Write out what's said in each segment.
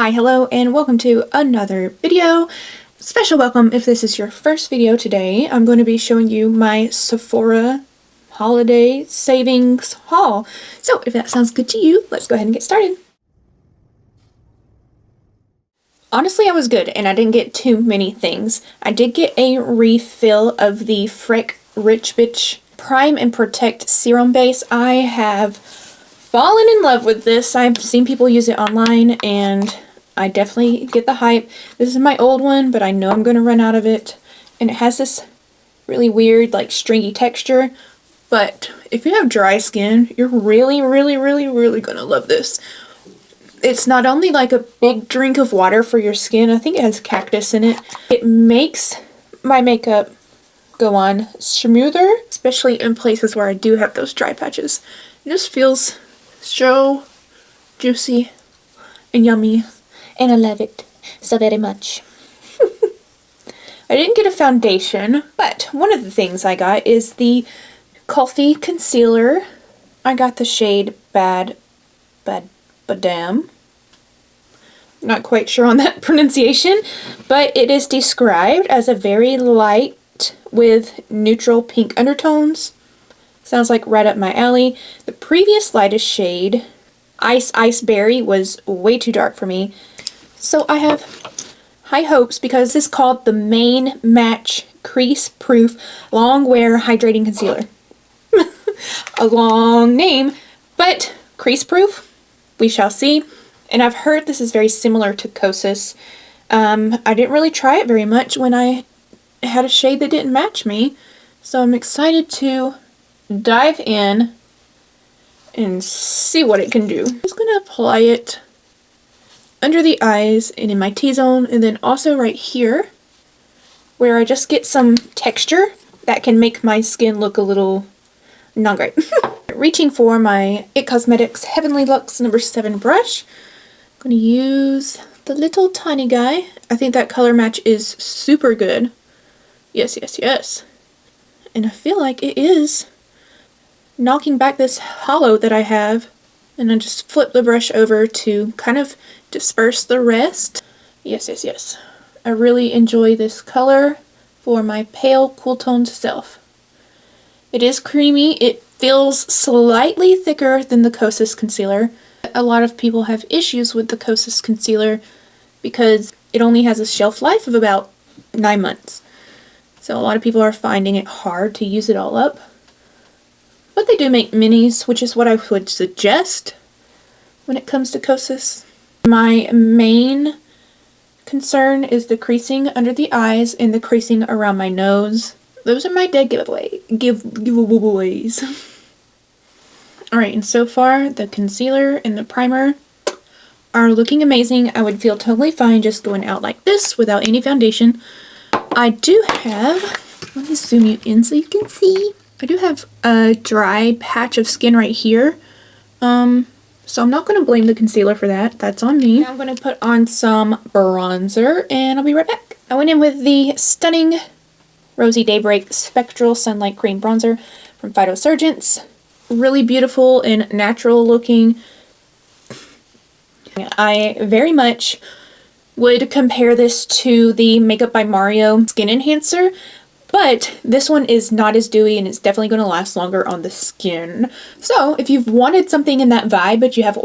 Hi, hello, and welcome to another video. Special welcome if this is your first video today. I'm going to be showing you my Sephora holiday savings haul. So if that sounds good to you, let's go ahead and get started. Honestly, I was good and I didn't get too many things. I did get a refill of the FRECK Rich Bitch Prime and Protect Serum Base. I have fallen in love with this. I've seen people use it online and I definitely get the hype. This is my old one, but I know I'm going to run out of it. And it has this really weird, like, stringy texture. But if you have dry skin, you're really going to love this. It's not only like a big drink of water for your skin, I think it has cactus in it. It makes my makeup go on smoother, especially in places where I do have those dry patches. It just feels so juicy and yummy, and I love it so very much. I didn't get a foundation, but one of the things I got is the KULFI concealer. I got the shade Bad Badam. Not quite sure on that pronunciation, but it is described as a very light with neutral pink undertones. Sounds like right up my alley. The previous lightest shade, Ice Berry, was way too dark for me. So I have high hopes because this is called the Main Match Crease-Proof Long Wear Hydrating Concealer. A long name, but crease-proof, we shall see. And I've heard this is very similar to Kosas. I didn't really try it very much when I had a shade that didn't match me. So I'm excited to dive in and see what it can do. I'm just going to apply it under the eyes and in my T-zone, and then also right here where I just get some texture that can make my skin look a little not great. Reaching for my IT Cosmetics Heavenly Luxe number 7 brush. I'm going to use the little tiny guy. I think that color match is super good. Yes. And I feel like it is knocking back this hollow that I have. And I just flip the brush over to kind of disperse the rest. Yes. I really enjoy this color for my pale, cool toned self. It is creamy. It feels slightly thicker than the Kosas concealer. A lot of people have issues with the Kosas concealer because it only has a shelf life of about 9 months. So a lot of people are finding it hard to use it all up. But they do make minis, which is what I would suggest when it comes to Kosas. My main concern is the creasing under the eyes and the creasing around my nose. Those are my dead giveaways. Alright, and so far the concealer and the primer are looking amazing. I would feel totally fine just going out like this without any foundation. I do have, let me zoom you in so you can see. I do have a dry patch of skin right here. So I'm not going to blame the concealer for that. That's on me. Now I'm going to put on some bronzer and I'll be right back. I went in with the stunning Rosy Daybreak Spectral Sunlight Cream Bronzer from PHYTOSURGENCE. Really beautiful and natural looking. I very much would compare this to the Makeup by Mario Skin Enhancer, but this one is not as dewy and it's definitely going to last longer on the skin. So if you've wanted something in that vibe but you have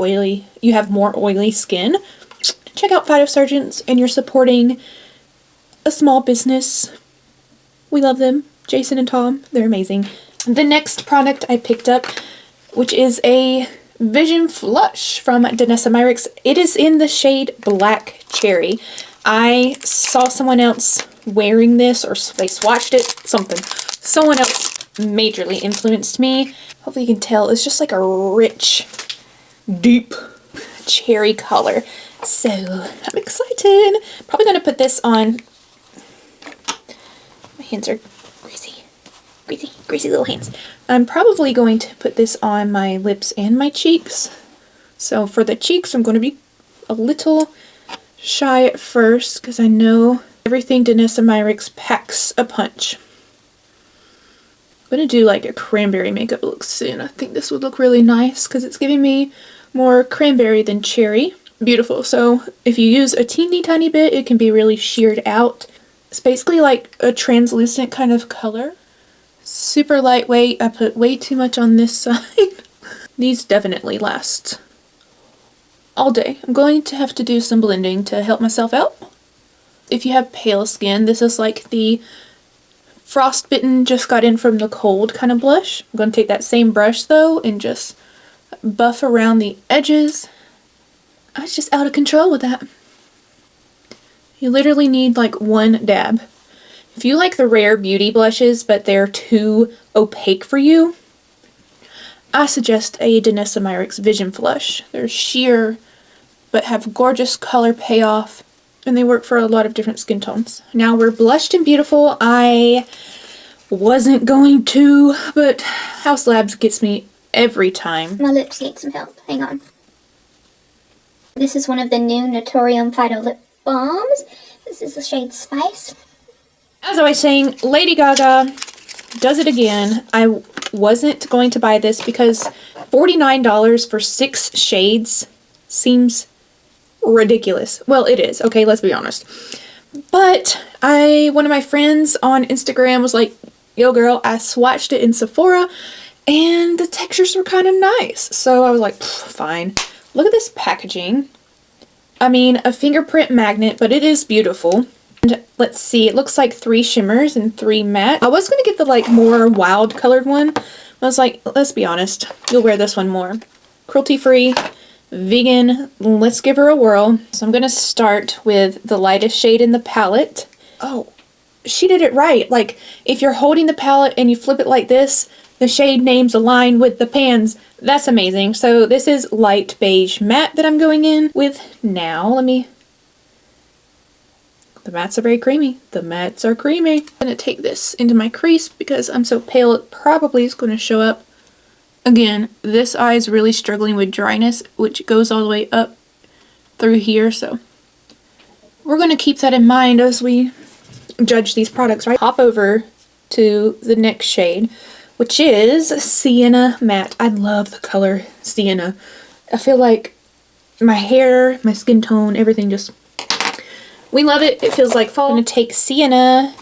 more oily skin, check out PHYTOSURGENCE and you're supporting a small business. We love them. Jason and Tom, they're amazing. The next product I picked up, which is a Vision Flush from DANESSA MYRICKS. It is in the shade Black Cherry. I saw someone else wearing this, or they swatched it, something. Someone else majorly influenced me. Hopefully you can tell, it's just like a rich, deep cherry color. So I'm excited. Probably going to put this on. My hands are greasy little hands. I'm probably going to put this on my lips and my cheeks. So for the cheeks, I'm going to be a little shy at first because I know everything DANESSA MYRICKS packs a punch. I'm going to do like a cranberry makeup look soon. I think this would look really nice because it's giving me more cranberry than cherry. beautiful. So if you use a teeny tiny bit, it can be really sheared out. It's basically like a translucent kind of color. Super lightweight. I put way too much on this side. These definitely last all day. I'm going to have to do some blending to help myself out. If you have pale skin, this is like the frostbitten, just got in from the cold kind of blush. I'm going to take that same brush though and just buff around the edges. I was just out of control with that. You literally need like one dab. If you like the rare beauty blushes but they're too opaque for you, I suggest a DANESSA MYRICKS Vision Flush. They're sheer but have gorgeous color payoff, and they work for a lot of different skin tones. Now we're blushed and beautiful. I wasn't going to, but House Labs gets me every time. My lips need some help. Hang on. This is one of the new Naturium Phyto Lip Balms. This is the shade Spice. As I was saying, Lady Gaga does it again. I wasn't going to buy this because $49 for 6 shades seems ridiculous. Well, it is. Okay, let's be honest. But one of my friends on Instagram was like, yo girl, I swatched it in Sephora and the textures were kind of nice. So I was like, fine. Look at this packaging. I mean, a fingerprint magnet, but it is beautiful. And let's see, it looks like 3 shimmers and 3 matte. I was going to get the like more wild colored one. I was like, let's be honest, you'll wear this one more. Cruelty-free, vegan, let's give her a whirl. So I'm going to start with the lightest shade in the palette. Oh, she did it right. Like, if you're holding the palette and you flip it like this, the shade names align with the pans. That's amazing. So this is light beige matte that I'm going in with now. The mattes are very creamy. The mattes are creamy. I'm going to take this into my crease because I'm so pale it probably is going to show up. Again, this eye is really struggling with dryness, which goes all the way up through here. So we're going to keep that in mind as we judge these products, right? Hop over to the next shade, which is Sienna Matte. I love the color Sienna. I feel like my hair, my skin tone, everything just... we love it. It feels like fall. I'm going to take Sienna.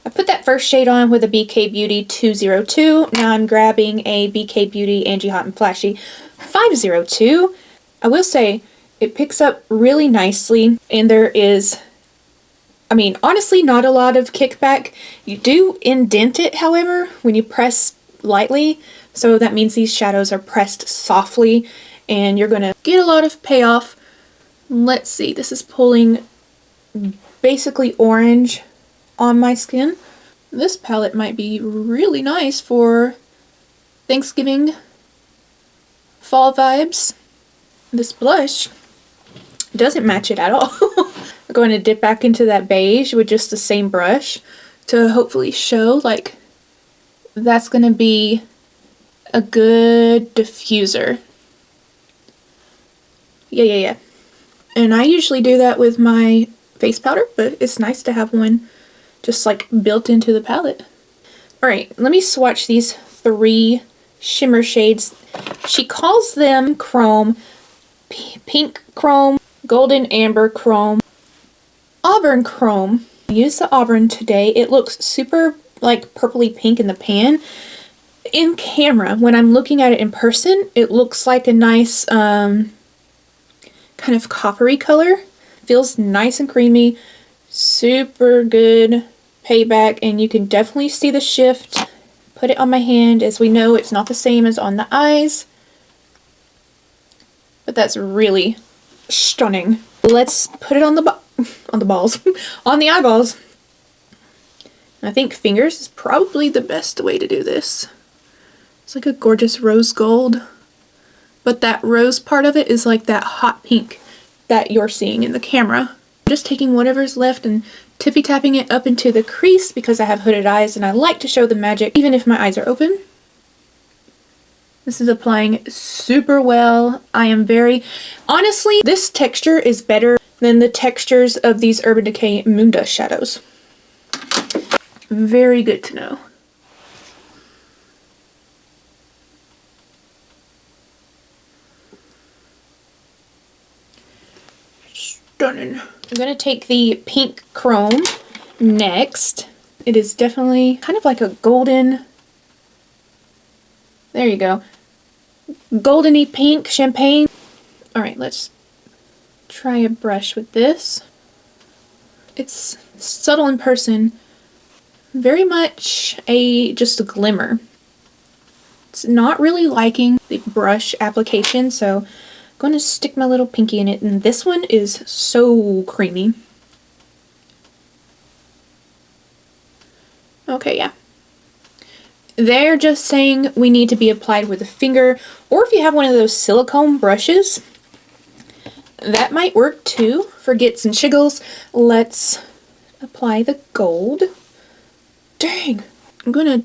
I put that first shade on with a BK Beauty 202. Now I'm grabbing a BK Beauty Angie Hot and Flashy 502. I will say it picks up really nicely, and there is, I mean, honestly, not a lot of kickback. You do indent it, however, when you press lightly. So that means these shadows are pressed softly, and you're going to get a lot of payoff. Let's see. This is pulling basically orange on my skin. This palette might be really nice for Thanksgiving fall vibes. This blush doesn't match it at all. I'm going to dip back into that beige with just the same brush to hopefully show like that's going to be a good diffuser. Yeah. And I usually do that with my face powder, but it's nice to have one just like built into the palette. Alright, let me swatch these 3 shimmer shades. She calls them chrome, pink chrome, golden amber chrome, auburn chrome. I used the auburn today. It looks super like purpley pink in the pan. In camera, when I'm looking at it in person, it looks like a nice kind of coppery color. Feels nice and creamy, super good payback, and you can definitely see the shift. Put it on my hand. As we know, it's not the same as on the eyes, but that's really stunning. Let's put it on the balls, on the eyeballs. I think fingers is probably the best way to do this. It's like a gorgeous rose gold, but that rose part of it is like that hot pink that you're seeing in the camera. I'm just taking whatever's left and tippy tapping it up into the crease because I have hooded eyes and I like to show the magic even if my eyes are open. This is applying super well. I am honestly, this texture is better than the textures of these Urban Decay Moondust shadows. Very good to know. stunning. I'm gonna take the pink chrome next. It is definitely kind of like a golden, there you go, goldeny pink champagne. All right, let's try a brush with this. It's subtle in person, very much just a glimmer. It's not really liking the brush application, so I'm going to stick my little pinky in it, and this one is so creamy. Okay, yeah. They're just saying we need to be applied with a finger, or if you have one of those silicone brushes, that might work too for gets and shiggles. Let's apply the gold. Dang, I'm gonna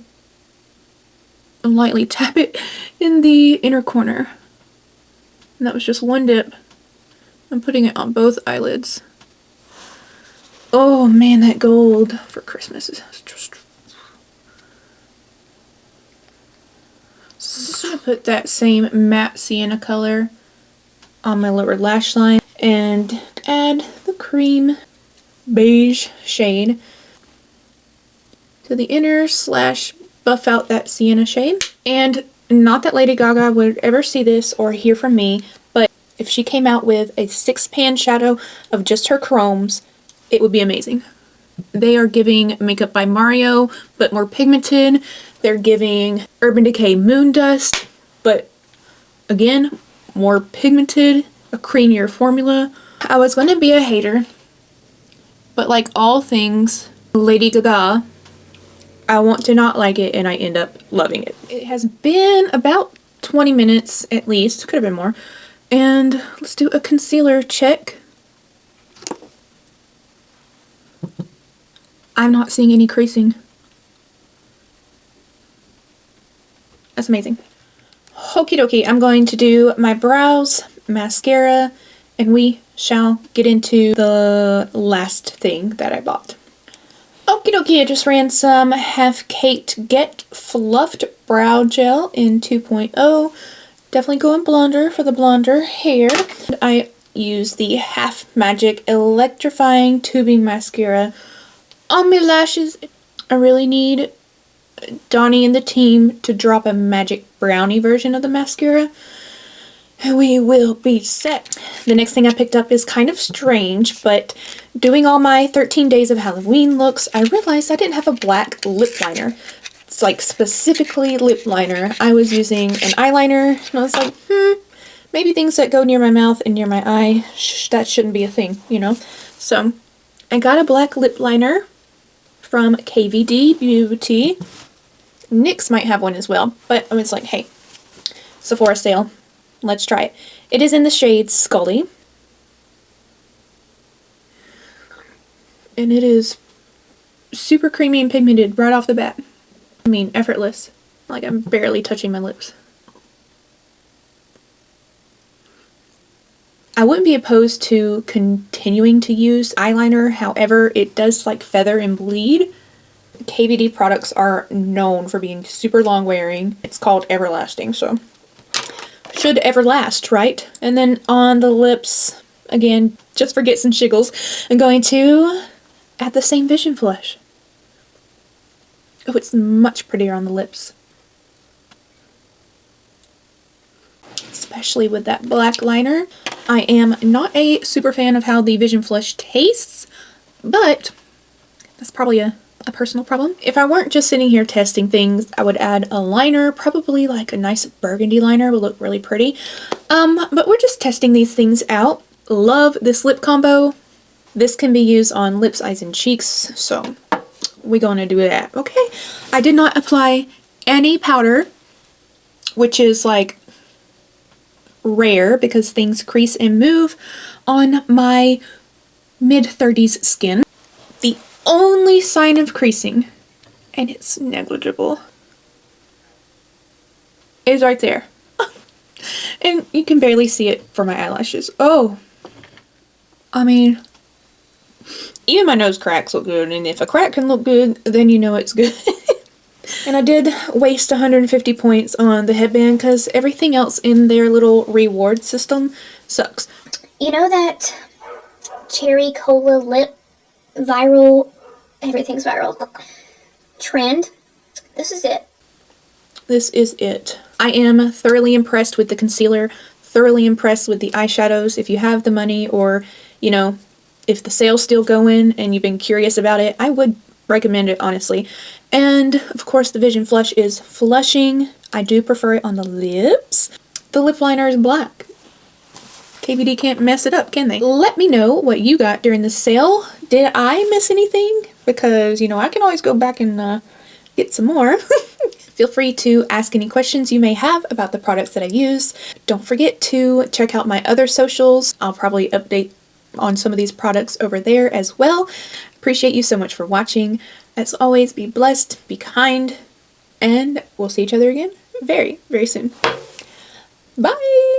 lightly tap it in the inner corner. And that was just one dip. I'm putting it on both eyelids. Oh man, that gold for Christmas is just... So I'm gonna put that same matte sienna color on my lower lash line and add the cream beige shade to the inner slash buff out that sienna shade. And not that Lady Gaga would ever see this or hear from me, but if she came out with a 6-pan shadow of just her chromes, it would be amazing. They are giving Makeup by Mario, but more pigmented. They're giving Urban Decay Moon Dust, but again, more pigmented, a creamier formula. I was going to be a hater, but like all things Lady Gaga, I want to not like it and I end up loving it. It has been about 20 minutes at least, could have been more. And let's do a concealer check. I'm not seeing any creasing. That's amazing. Okie dokie, I'm going to do my brows, mascara, and we shall get into the last thing that I bought. Okie dokie, I just ran some half-caked Get-Fluffed brow gel in 2.0. Definitely going blonder for the blonder hair. I use the Half Magic Electrifying Tubing Mascara on my lashes. I really need Donnie and the team to drop a magic brownie version of the mascara. We will be set. The next thing I picked up is kind of strange, but doing all my 13 days of Halloween looks, I realized I didn't have a black lip liner. It's like specifically lip liner. I was using an eyeliner, and I was like, maybe things that go near my mouth and near my eye, that shouldn't be a thing, you know? So I got a black lip liner from KVD Beauty. NYX might have one as well, but I was like, hey, Sephora sale, let's try it. It is in the shade Scully. And it is super creamy and pigmented right off the bat. I mean, effortless. Like I'm barely touching my lips. I wouldn't be opposed to continuing to use eyeliner, however, it does like feather and bleed. KVD products are known for being super long wearing. It's called Everlasting, so should ever last, right? And then on the lips, again, just for gets and shiggles, I'm going to add the same Vision Flush. Oh, it's much prettier on the lips. Especially with that black liner. I am not a super fan of how the Vision Flush tastes, but that's probably a personal problem. If I weren't just sitting here testing things, I would add a liner, probably like a nice burgundy liner would look really pretty. But we're just testing these things out. Love this lip combo. This can be used on lips, eyes, and cheeks, so we're gonna do that, okay? I did not apply any powder, which is like rare because things crease and move on my mid-30s skin. The only sign of creasing, and it's negligible, is right there. And you can barely see it for my eyelashes. Oh, I mean, even my nose cracks look good, and if a crack can look good, then you know it's good. And I did waste 150 points on the headband because everything else in their little reward system sucks. You know that cherry cola lip viral, everything's viral, trend. This is it. This is it. I am thoroughly impressed with the concealer, thoroughly impressed with the eyeshadows. If you have the money, or, you know, if the sale's still going and you've been curious about it, I would recommend it, honestly. And of course the Vision Flush is flushing. I do prefer it on the lips. The lip liner is black. KVD can't mess it up, can they? Let me know what you got during the sale. Did I miss anything? Because, you know, I can always go back and get some more. Feel free to ask any questions you may have about the products that I use. Don't forget to check out my other socials. I'll probably update on some of these products over there as well. Appreciate you so much for watching. As always, be blessed, be kind, and we'll see each other again very, very soon. Bye!